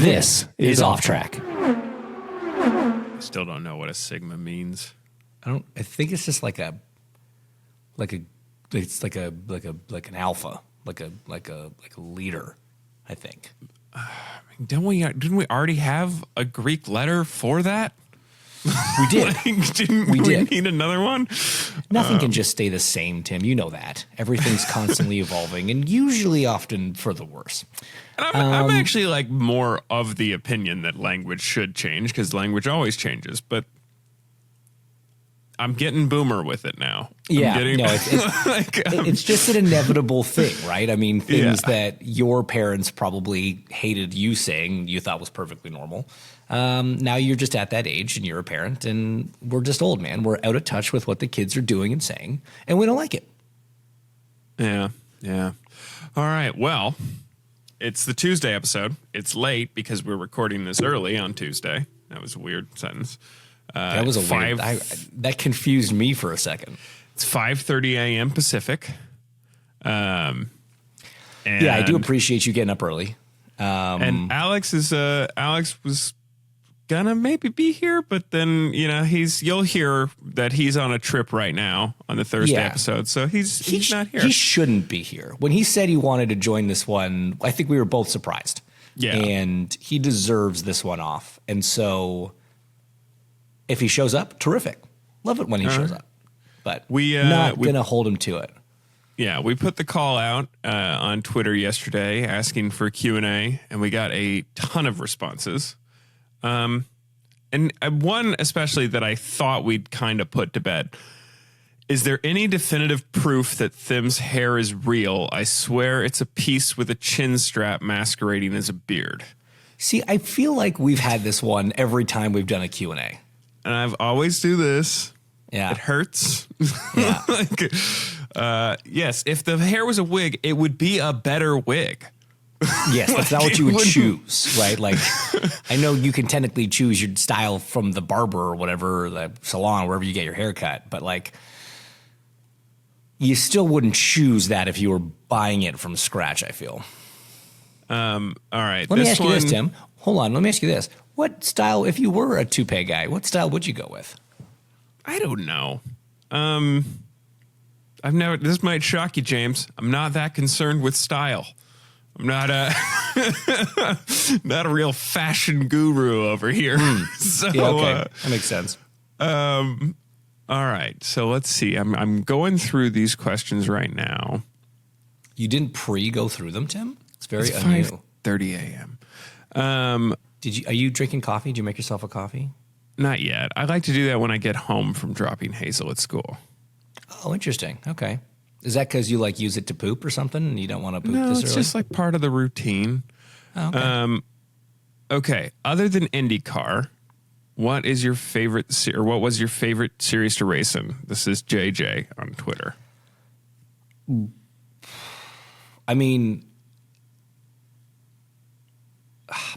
This is Off Track. Still don't know what a sigma means. I think it's just like an alpha, like a leader, I think. Didn't we already have a Greek letter for that? We did. Didn't we need another one? Nothing can just stay the same, Tim. You know that. Everything's constantly evolving, and usually often for the worse. And I'm actually like more of the opinion that language should change, because language always changes. But I'm getting boomer with it now. It's just an inevitable thing, right? I mean, things that your parents probably hated you saying you thought was perfectly normal. Now you're just at that age and you're a parent, and we're just old, man. We're out of touch with what the kids are doing and saying, and we don't like it. Yeah. All right. Well, it's the Tuesday episode. It's late because we're recording this early on Tuesday. That was a weird sentence. That was that confused me for a second. It's 5:30 a.m. Pacific. I do appreciate you getting up early. And Alex was gonna maybe be here, but then you'll hear that he's on a trip right now on the Thursday episode, so he's not here. He shouldn't be here. When he said he wanted to join this one, I think we were both surprised. Yeah, and he deserves this one off, and so. If he shows up, terrific. Love it when he shows up. But we're not going to hold him to it. Yeah, we put the call out on Twitter yesterday asking for Q&A, and we got a ton of responses. And one especially that I thought we'd kind of put to bed. Is there any definitive proof that Thim's hair is real? I swear it's a piece with a chin strap masquerading as a beard. See, I feel like we've had this one every time we've done a Q&A. And I've always do this. Yeah. It hurts. Yeah. Yes, if the hair was a wig, it would be a better wig. Yes, that's not what you would choose, right? Like, I know you can technically choose your style from the barber or whatever, or the salon, wherever you get your hair cut. But, like, you still wouldn't choose that if you were buying it from scratch, I feel. All right. Let me ask you this, Tim. Hold on. Let me ask you this. What style, if you were a toupee guy, what style would you go with? I don't know. This might shock you, James. I'm not that concerned with style. I'm not a real fashion guru over here. So, yeah, okay. That makes sense. All right. So let's see. I'm going through these questions right now. You didn't go through them, Tim? It's very unusual. 5:30 a.m. Are you drinking coffee? Did you make yourself a coffee? Not yet. I like to do that when I get home from dropping Hazel at school. Oh, interesting. Okay. Is that because you use it to poop or something and you don't want to poop this early? No, it's just like part of the routine. Oh, okay. Okay. Other than IndyCar, what was your favorite series to race in? This is JJ on Twitter. I mean,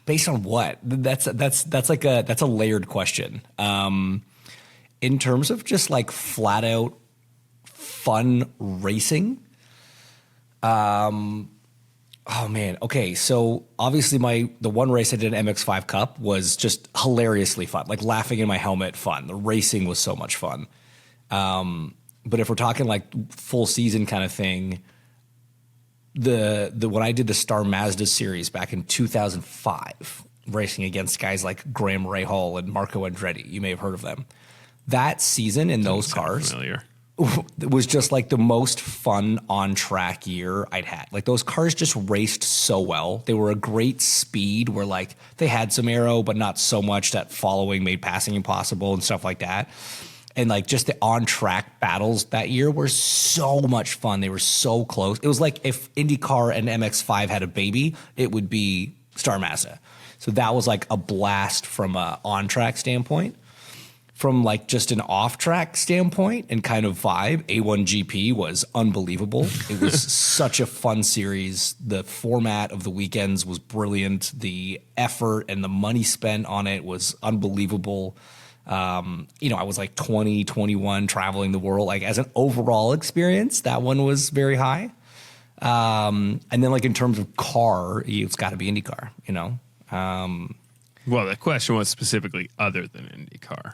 based on what? That's a layered question. In terms of just like flat out fun racing. Oh man. Okay. So obviously the one race I did in MX5 Cup was just hilariously fun, like laughing in my helmet fun. The racing was so much fun. But if we're talking like full season kind of thing, when I did the Star Mazda series back in 2005, racing against guys like Graham Rahal and Marco Andretti, you may have heard of them. That season in those cars was just like the most fun on track year I'd had. Like those cars just raced so well. They were a great speed where like they had some aero, but not so much that following made passing impossible and stuff like that. And like just the on-track battles that year were so much fun. They were so close. It was like if IndyCar and MX5 had a baby, it would be Star Mazda. So that was like a blast from a on-track standpoint. From like just an off-track standpoint and kind of vibe, A1GP was unbelievable. It was such a fun series. The format of the weekends was brilliant. The effort and the money spent on it was unbelievable. I was like 20, 21 traveling the world. Like as an overall experience, that one was very high. And then like in terms of car, it's got to be IndyCar, Well, the question was specifically other than IndyCar.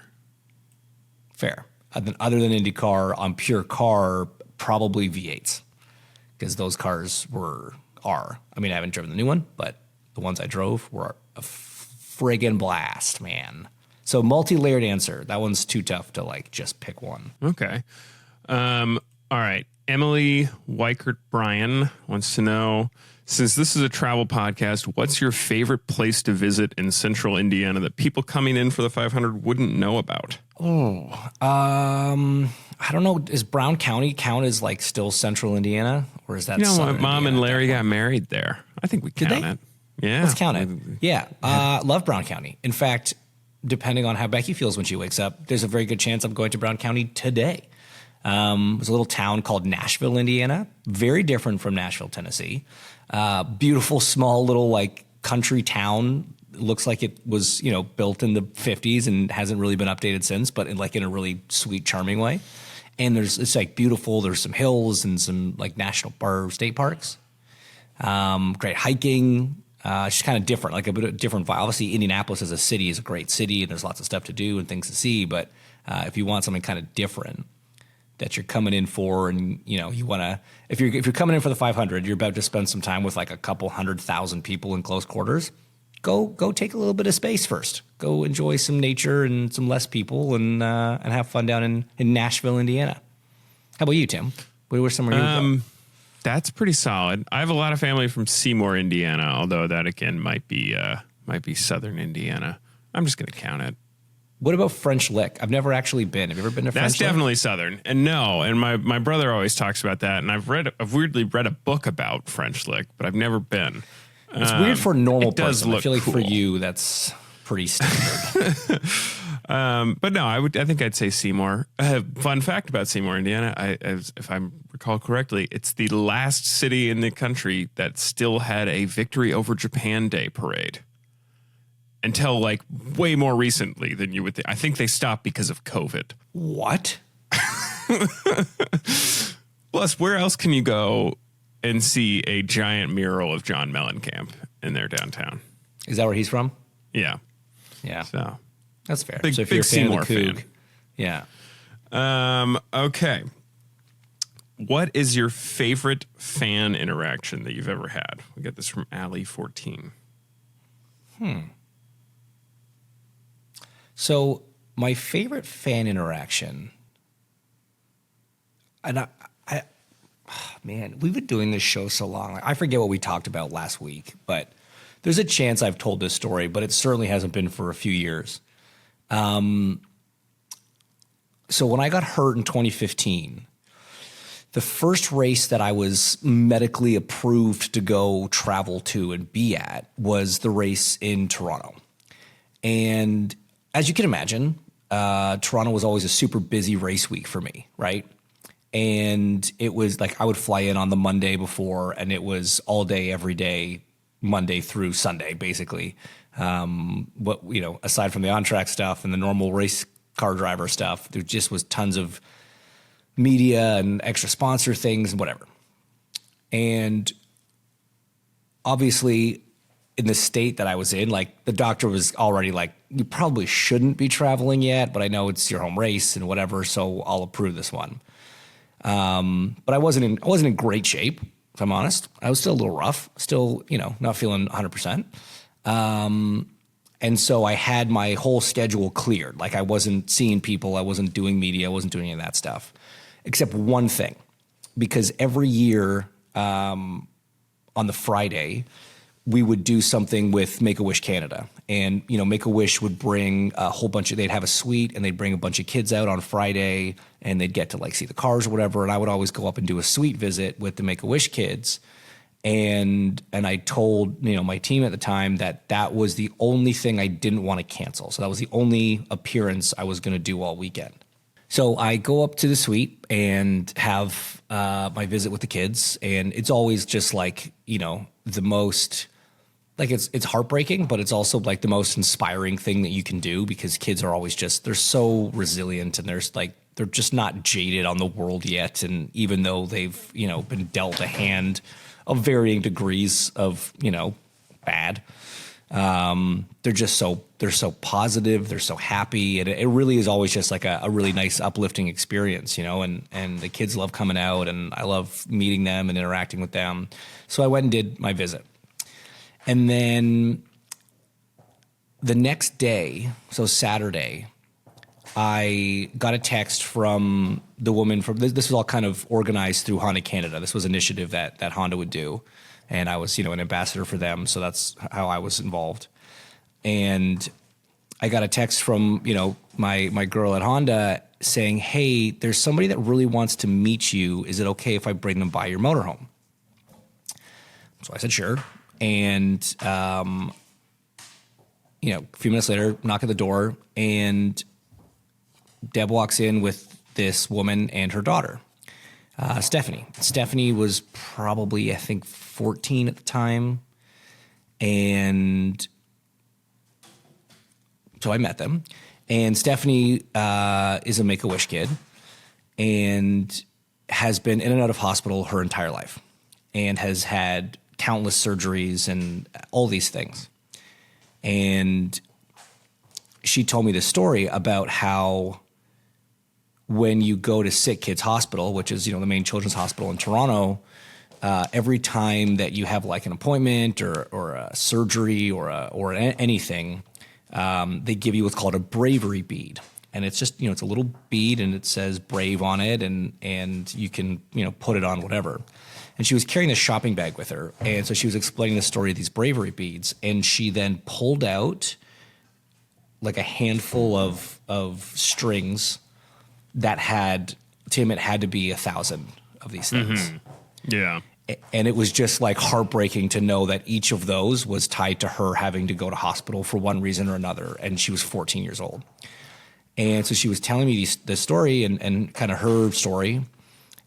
Fair. Other than IndyCar, on pure car, probably V8s, because those cars are. I mean, I haven't driven the new one, but the ones I drove were a friggin' blast, man. So multi-layered answer. That one's too tough to like just pick one. Okay. All right. Emily Weichert Bryan wants to know, since this is a travel podcast, what's your favorite place to visit in central Indiana that people coming in for the 500 wouldn't know about? I don't know. Does Brown County count as like still central Indiana, or is that? You know, Southern my mom Indiana and Larry got married there. I think we count it. Yeah, let's count it. Yeah, love Brown County. In fact, depending on how Becky feels when she wakes up, there's a very good chance I'm going to Brown County today. There's a little town called Nashville, Indiana. Very different from Nashville, Tennessee. Beautiful, small little like country town. Looks like it was, built in the 50s and hasn't really been updated since, but in a really sweet, charming way. And it's like beautiful. There's some hills and some like national or state parks. Great hiking. It's just kind of different, like a bit of different vibe. Obviously, Indianapolis as a city is a great city, and there's lots of stuff to do and things to see. But if you want something kind of different that you're coming in for, and you want to, if you're coming in for the 500, you're about to spend some time with like a couple 100,000 people in close quarters. Go take a little bit of space first. Go enjoy some nature and some less people, and have fun down in Nashville, Indiana. How about you, Tim? Where's somewhere you would go? That's pretty solid. I have a lot of family from Seymour, Indiana, although that again might be southern Indiana. I'm just going to count it. What about French Lick? I've never actually been. Have you ever been to French Lick? That's definitely southern. And my brother always talks about that, and I've weirdly read a book about French Lick, but I've never been. It's weird for a normal person. I feel like cool. For you, that's pretty standard. But no, I think I'd say Seymour. Fun fact about Seymour, Indiana, if I recall correctly, it's the last city in the country that still had a Victory over Japan Day parade. Until like way more recently than you would think. I think they stopped because of COVID. What? Plus, where else can you go and see a giant mural of John Mellencamp in their downtown? Is that where he's from? Yeah. Yeah. So that's fair. Big, so if big you're a fan Seymour of the Coug, fan. Yeah. Okay. What is your favorite fan interaction that you've ever had? We got this from Allie14. So my favorite fan interaction, and man, we've been doing this show so long. I forget what we talked about last week, but there's a chance I've told this story, but it certainly hasn't been for a few years. So when I got hurt in 2015, the first race that I was medically approved to go travel to and be at was the race in Toronto. And as you can imagine, Toronto was always a super busy race week for me, right? And it was like I would fly in on the Monday before, and it was all day, every day, Monday through Sunday, basically. Aside from the on-track stuff and the normal race car driver stuff, there just was tons of media and extra sponsor things and whatever. And obviously, in the state that I was in, like the doctor was already like, you probably shouldn't be traveling yet, but I know it's your home race and whatever, so I'll approve this one. But I wasn't in great shape, if I'm honest. I was still a little rough, still, not feeling 100%. And so I had my whole schedule cleared. Like I wasn't seeing people, I wasn't doing media, I wasn't doing any of that stuff, except one thing, because every year on the Friday, we would do something with Make-A-Wish Canada. And, Make-A-Wish would bring a whole bunch they'd have a suite and they'd bring a bunch of kids out on Friday and they'd get to like see the cars or whatever. And I would always go up and do a suite visit with the Make-A-Wish kids. And I told, my team at the time that was the only thing I didn't want to cancel. So that was the only appearance I was going to do all weekend. So I go up to the suite and have my visit with the kids. And it's always just like, the most, like it's heartbreaking, but it's also like the most inspiring thing that you can do, because kids are always they're so resilient, and they're just not jaded on the world yet. And even though they've, been dealt a hand of varying degrees of, bad, They're so positive. They're so happy. And it really is always just like a really nice uplifting experience, and the kids love coming out, and I love meeting them and interacting with them. So I went and did my visit. And then the next day, so Saturday, I got a text from the woman from this was all kind of organized through Honda Canada. This was an initiative that Honda would do. And I was, an ambassador for them. So that's how I was involved. And I got a text from, my girl at Honda saying, hey, there's somebody that really wants to meet you. Is it okay if I bring them by your motorhome? So I said, sure. And, a few minutes later, knock at the door, and Deb walks in with this woman and her daughter. Stephanie. Stephanie was probably, I think, 14 at the time. And so I met them. And Stephanie is a Make-A-Wish kid and has been in and out of hospital her entire life and has had countless surgeries and all these things. And she told me this story about how when you go to Sick Kids Hospital, which is, the main children's hospital in Toronto, every time that you have like an appointment or a surgery or anything, they give you what's called a bravery bead. And it's just, it's a little bead and it says brave on it, and you can, put it on whatever. And she was carrying this shopping bag with her. And so she was explaining the story of these bravery beads. And she then pulled out like a handful of strings that had, Tim, it had to be 1,000 of these things. Mm-hmm. Yeah. And it was just like heartbreaking to know that each of those was tied to her having to go to hospital for one reason or another. And she was 14 years old. And so she was telling me the story and kind of her story.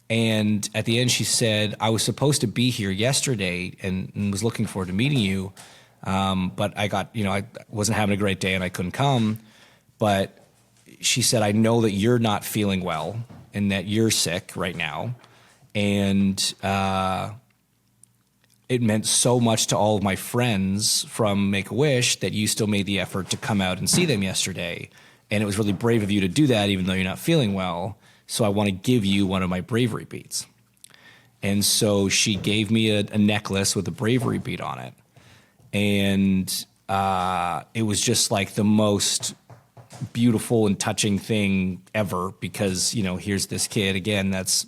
And at the end, she said, I was supposed to be here yesterday and was looking forward to meeting you. But I got, I wasn't having a great day and I couldn't come. But she said, I know that you're not feeling well and that you're sick right now. And it meant so much to all of my friends from Make-A-Wish that you still made the effort to come out and see them yesterday. And it was really brave of you to do that, even though you're not feeling well. So I want to give you one of my bravery beads. And so she gave me a necklace with a bravery bead on it. And it was just like the most beautiful and touching thing ever, because, here's this kid again that's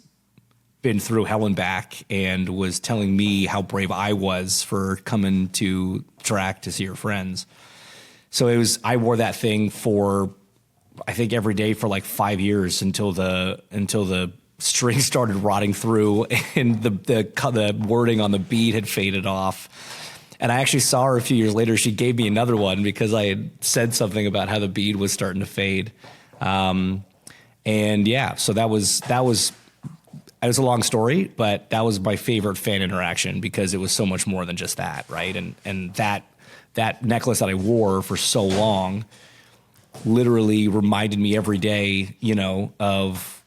been through hell and back and was telling me how brave I was for coming to track to see her friends. So I wore that thing for, I think, every day for like 5 years until the string started rotting through and the wording on the bead had faded off. And I actually saw her a few years later. She gave me another one because I had said something about how the bead was starting to fade. And yeah, so that was it was a long story, but that was my favorite fan interaction because it was so much more than just that, right? And that necklace that I wore for so long literally reminded me every day, of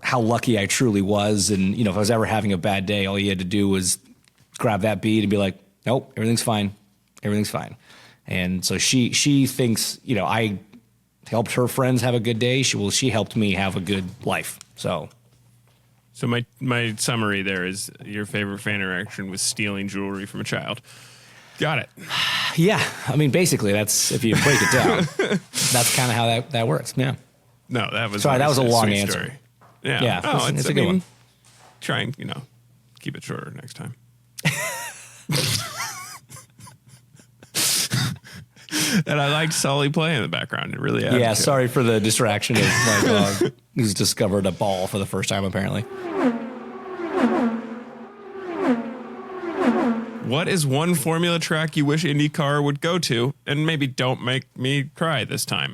how lucky I truly was. And, if I was ever having a bad day, all you had to do was grab that bead and be like, nope, everything's fine. Everything's fine. And so she thinks, I helped her friends have a good day. She helped me have a good life. So my summary there is your favorite fan interaction was stealing jewelry from a child. Got it. Yeah. I mean, basically, that's, if you break it down, that's kind of how that works. Yeah. No, that was sorry. That was a long answer. Story. Yeah. Yeah. Oh, it's a good one. Try and, keep it shorter next time. And I liked Sully playing in the background. It really added. Yeah, sorry for the distraction of my dog who's discovered a ball for the first time, apparently. What is one Formula track you wish IndyCar would go to? And maybe don't make me cry this time.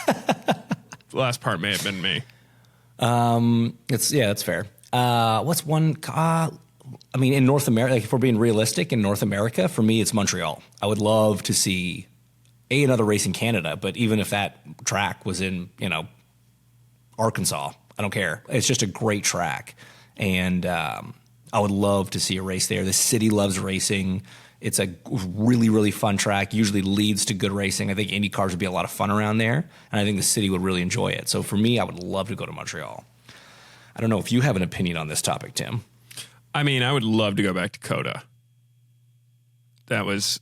The last part may have been me. That's fair. What's one? I mean, in North America, like if we're being realistic, in North America, for me, it's Montreal. I would love to see another race in Canada, but even if that track was in, Arkansas, I don't care. It's just a great track. And I would love to see a race there. The city loves racing. It's a really, really fun track, usually leads to good racing. I think Indy cars would be a lot of fun around there, and I think the city would really enjoy it. So for me, I would love to go to Montreal. I don't know if you have an opinion on this topic, Tim. I mean, I would love to go back to COTA. That was,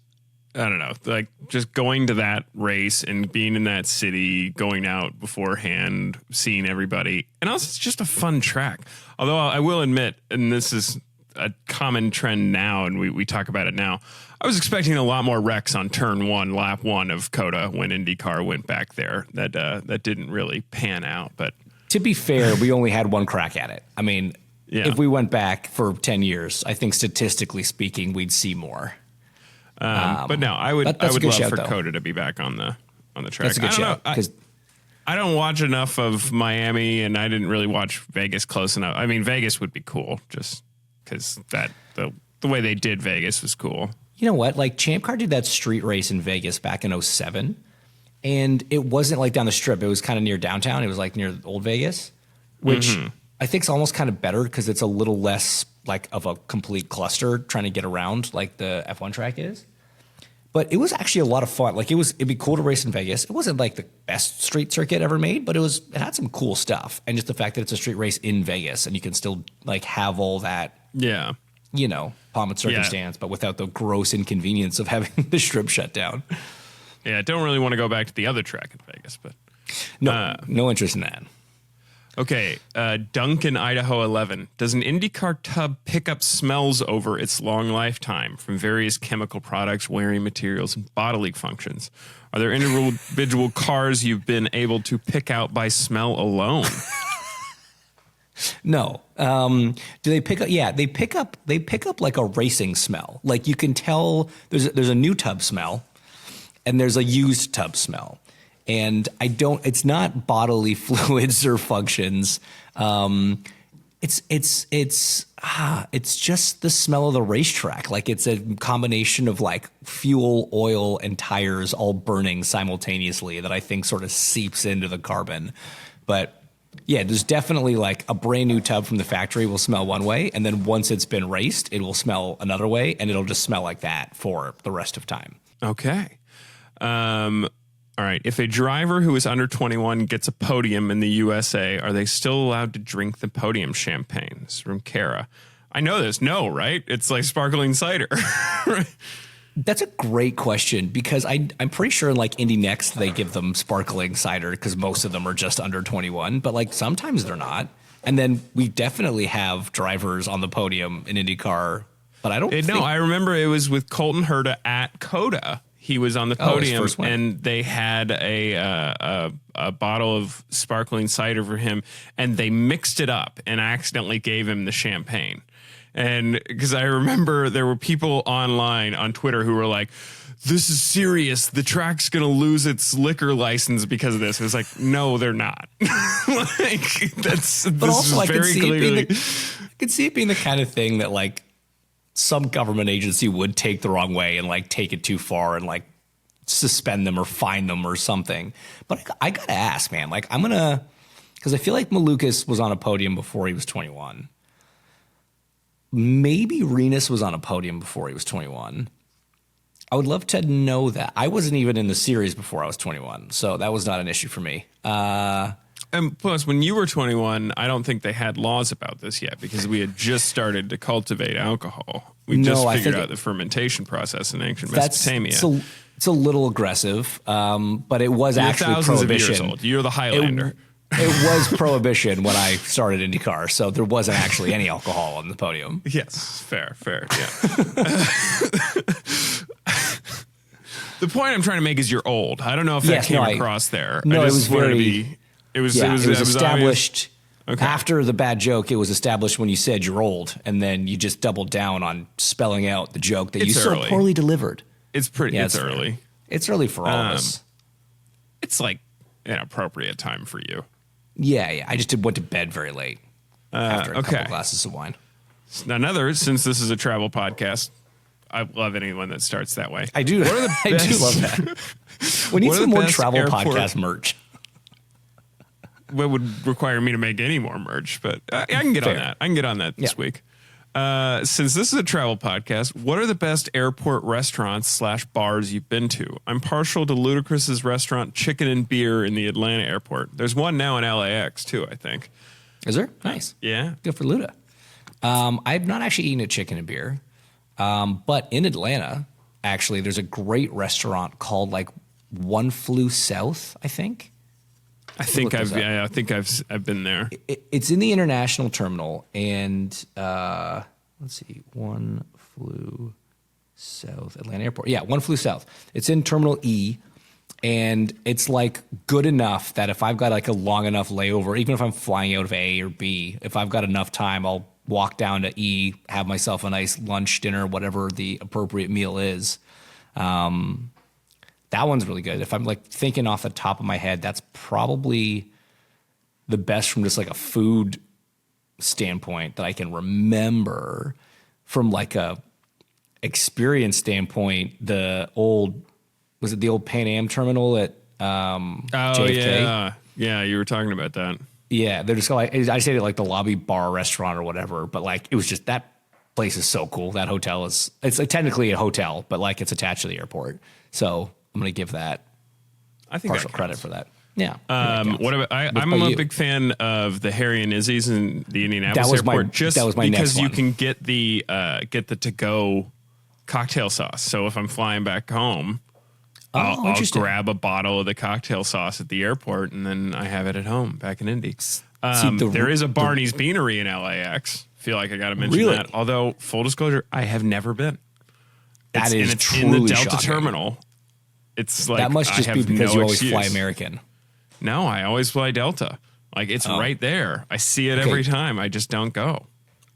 I don't know, like just going to that race and being in that city, going out beforehand, seeing everybody. And also, it's just a fun track. Although I will admit, and this is a common trend now, and we talk about it now, I was expecting a lot more wrecks on turn 1, lap 1 of COTA when IndyCar went back there. That didn't really pan out. But to be fair, we only had one crack at it. I mean, if we went back for 10 years, I think statistically speaking, we'd see more. But no, I would love for COTA to be back on the track. That's a good shout. I don't watch enough of Miami, and I didn't really watch Vegas close enough. I mean, Vegas would be cool, just because the way they did Vegas was cool. You know what? Like Champ Car did that street race in Vegas back in 2007, and it wasn't like down the strip. It was kind of near downtown. It was like near old Vegas, which I think is almost kind of better because it's a little less like of a complete cluster trying to get around like the F1 track is. But it was actually a lot of fun. Like it'd be cool to race in Vegas. It wasn't like the best street circuit ever made, but it had some cool stuff. And just the fact that it's a street race in Vegas and you can still like have all that, pomp and circumstance, but without the gross inconvenience of having the strip shut down. Yeah, I don't really want to go back to the other track in Vegas, but no interest in that. Okay, Duncan, Idaho 11. Does an IndyCar tub pick up smells over its long lifetime from various chemical products, wearing materials, and bodily functions? Are there individual cars you've been able to pick out by smell alone? No. Do they pick up? Yeah, they pick up like a racing smell. Like you can tell there's a new tub smell and there's a used tub smell. And it's not bodily fluids or functions. It's just the smell of the racetrack. Like it's a combination of like fuel, oil, and tires all burning simultaneously that I think sort of seeps into the carbon. But yeah, there's definitely like a brand new tub from the factory will smell one way. And then once it's been raced, it will smell another way. And it'll just smell like that for the rest of time. Okay. All right. If a driver who is under 21 gets a podium in the USA, are they still allowed to drink the podium champagne? This is from Kara. I know this. No, right? It's like sparkling cider. That's a great question because I'm pretty sure in like Indy Next they give them sparkling cider because most of them are just under 21, but like sometimes they're not. And then we definitely have drivers on the podium in IndyCar, but I don't think... No, I remember it was with Colton Herta at COTA. He was on the podium, and they had a bottle of sparkling cider for him, and they mixed it up and accidentally gave him the champagne. And because I remember there were people online on Twitter who were like, "This is serious. The track's going to lose its liquor license because of this." It was like, no, they're not. Like that's. But also, I could see it being the kind of thing that like some government agency would take the wrong way and like take it too far and like suspend them or fine them or something. But I gotta ask, man, like because I feel like Malukas was on a podium before he was 21. Maybe Renus was on a podium before he was 21. I would love to know that. I wasn't even in the series before I was 21, so that was not an issue for me. And plus, when you were 21, I don't think they had laws about this yet because we had just started to cultivate alcohol. We just figured out the fermentation process in ancient Mesopotamia. It's a little aggressive, but it was actually prohibition. Of years old. You're the Highlander. It was prohibition when I started IndyCar, so there wasn't actually any alcohol on the podium. Yes, fair, yeah. The point I'm trying to make is you're old. I don't know if that came across there. No, it was It was established after the bad joke. It was established when you said you're old, and then you just doubled down on spelling out the joke that you so poorly delivered. It's pretty. Yeah, it's early. It's early for all of us. It's like an appropriate time for you. Yeah. I just went to bed very late after a couple glasses of wine. Since this is a travel podcast, I love anyone that starts that way. I do. I do love that. We need some more travel podcast merch. What would require me to make any more merch, but I can get on that. I can get on that this week. Since this is a travel podcast, what are the best airport restaurants / bars you've been to? I'm partial to Ludacris's restaurant Chicken and Beer in the Atlanta airport. There's one now in LAX too, I think. Is there? Nice. Yeah. Good for Luda. I've not actually eaten at Chicken and Beer, but in Atlanta, actually, there's a great restaurant called like One Flew South, I think. I think I've been there. It's in the international terminal, and let's see, One Flew South, Atlanta Airport. Yeah, One Flew South. It's in Terminal E, and it's like good enough that if I've got like a long enough layover, even if I'm flying out of A or B, if I've got enough time, I'll walk down to E, have myself a nice lunch, dinner, whatever the appropriate meal is. That one's really good. If I'm like thinking off the top of my head, that's probably the best from just like a food standpoint that I can remember. From like a experience standpoint, the old Pan Am terminal at JFK? Yeah, you were talking about that. Yeah, they're just like, I say it like the lobby bar restaurant or whatever, but like it was just, that place is so cool. That hotel it's like technically a hotel, but like it's attached to the airport. So I'm going to give that partial credit for that. Yeah. What about I'm a big fan of the Harry and Izzy's in the Indianapolis airport. That was my next one. Because you can get the to-go cocktail sauce. So if I'm flying back home, I'll grab a bottle of the cocktail sauce at the airport, and then I have it at home back in Indy. There is a Barney's Beanery in LAX. Feel like I got to mention that. Although, full disclosure, I have never been. It's truly in the Delta shocking. Terminal. It's like that must just be because you always fly American. No, I always fly Delta. Like it's right there. I see it every time. I just don't go.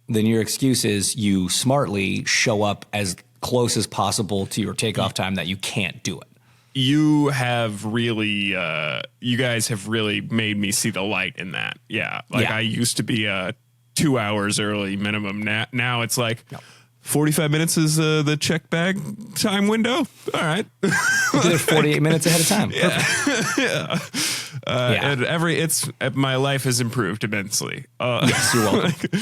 Then your excuse is you smartly show up as close as possible to your takeoff time that you can't do it. You have really, you guys have really made me see the light in that. Yeah. I used to be 2 hours early minimum. Now it's like 45 minutes is the check bag time window. All right. We did it 48 minutes ahead of time. And my life has improved immensely. Yes, you're welcome.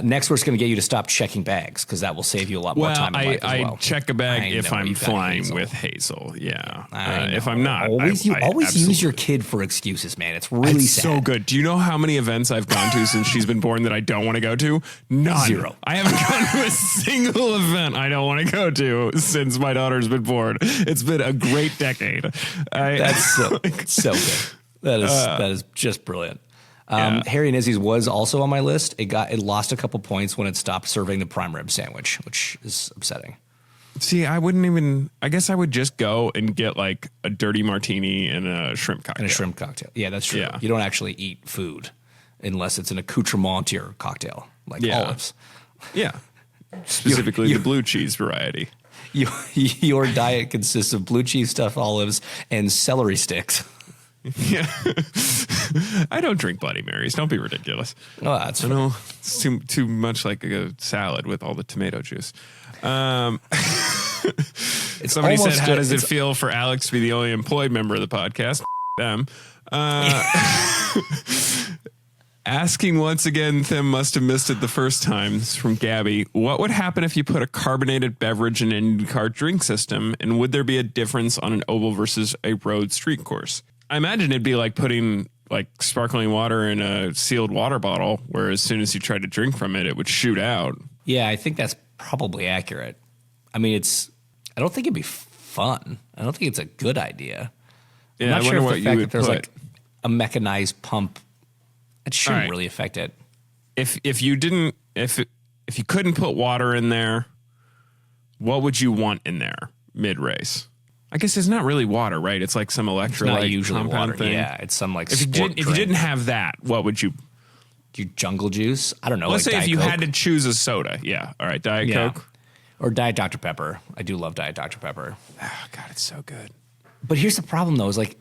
Next, we're just going to get you to stop checking bags because that will save you a lot more time in life as well. I check a bag if I'm flying with Hazel. Yeah. If I'm not. You always use your kid for excuses, man. It's really sad. So good. Do you know how many events I've gone to since she's been born that I don't want to go to? None. 0. I haven't gone to a single event I don't want to go to since my daughter's been born. It's been a great decade. That's so good. That is just brilliant. Harry and Izzy's was also on my list. It lost a couple points when it stopped serving the prime rib sandwich, which is upsetting. See, I guess I would just go and get like a dirty martini and a shrimp cocktail. Yeah, that's true. Yeah. You don't actually eat food unless it's an accoutrement to your cocktail, like olives. Yeah. Specifically the blue cheese variety. Your diet consists of blue cheese stuffed olives and celery sticks. Yeah. I don't drink Bloody Marys. Don't be ridiculous. Oh, that's I know it's too much like a salad with all the tomato juice. Somebody said, how does it feel for Alex to be the only employed member of the podcast? Them. Asking once again, Them must have missed it the first time. This is from Gabby. What would happen if you put a carbonated beverage in an IndyCar drink system, and would there be a difference on an oval versus a road street course? I imagine it'd be like putting like sparkling water in a sealed water bottle, where as soon as you tried to drink from it, it would shoot out. Yeah, I think that's probably accurate. I mean, I don't think it'd be fun. I don't think it's a good idea. Yeah, I'm not I sure wonder if what you would there's put. like a mechanized pump. It shouldn't really affect it. If you couldn't put water in there, what would you want in there mid race? I guess it's not really water, right? It's like some electrolyte compound thing. Yeah, it's some like if you didn't have that, what would you? Do jungle juice? I don't know. Let's like say if you Coke. had to choose a soda. Yeah. All right. Diet Coke. Or Diet Dr. Pepper. I do love Diet Dr. Pepper. Oh, God, it's so good. But here's the problem, though, is like,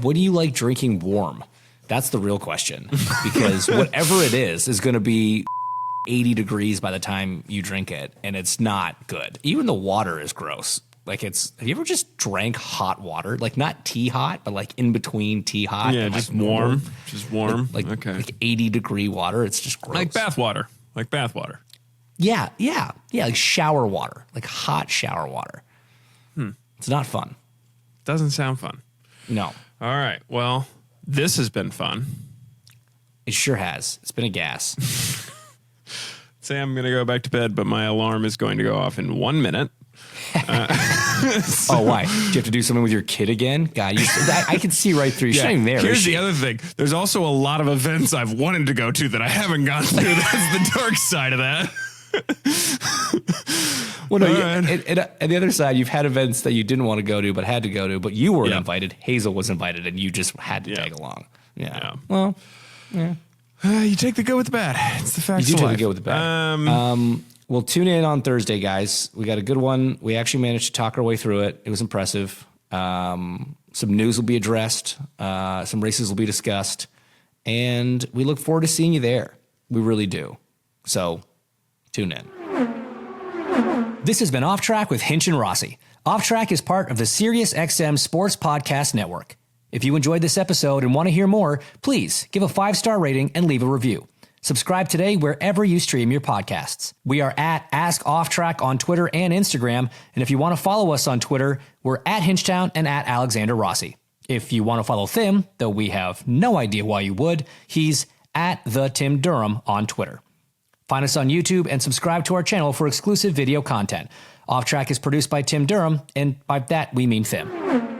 what do you like drinking warm? That's the real question. Because whatever it is going to be 80 degrees by the time you drink it, and it's not good. Even the water is gross. Like have you ever just drank hot water? Like not tea hot, but like in between tea hot. Yeah, and just like warm. Just warm. Like 80 degree water. It's just gross. Like bath water. like bath water. Yeah, like shower water, like hot shower water. It's not fun. Doesn't sound fun. No. All right. Well, this has been fun. It sure has. It's been a gas. Say I'm going to go back to bed, but my alarm is going to go off in 1 minute. Oh, why? Do you have to do something with your kid again? God, I can see right through you. She's not even there. Here's the other thing. There's also a lot of events I've wanted to go to that I haven't gone to. That's the dark side of that. Well, no, at the other side, you've had events that you didn't want to go to but had to go to, but you weren't invited. Hazel was invited, and you just had to tag along. Yeah. Well, you take the good with the bad. It's the facts you of do life. take the good with the bad. We'll tune in on Thursday, guys. We got a good one. We actually managed to talk our way through it. It was impressive. Some news will be addressed. Some races will be discussed. And we look forward to seeing you there. We really do. So tune in. This has been Off Track with Hinch and Rossi. Off Track is part of the SiriusXM Sports Podcast Network. If you enjoyed this episode and want to hear more, please give a 5-star rating and leave a review. Subscribe today wherever you stream your podcasts. We are at Ask Off Track on Twitter and Instagram. And if you want to follow us on Twitter, we're at Hinchtown and at Alexander Rossi. If you want to follow Tim, though we have no idea why you would, he's at the Tim Durham on Twitter. Find us on YouTube and subscribe to our channel for exclusive video content. Off Track is produced by Tim Durham, and by that we mean Tim.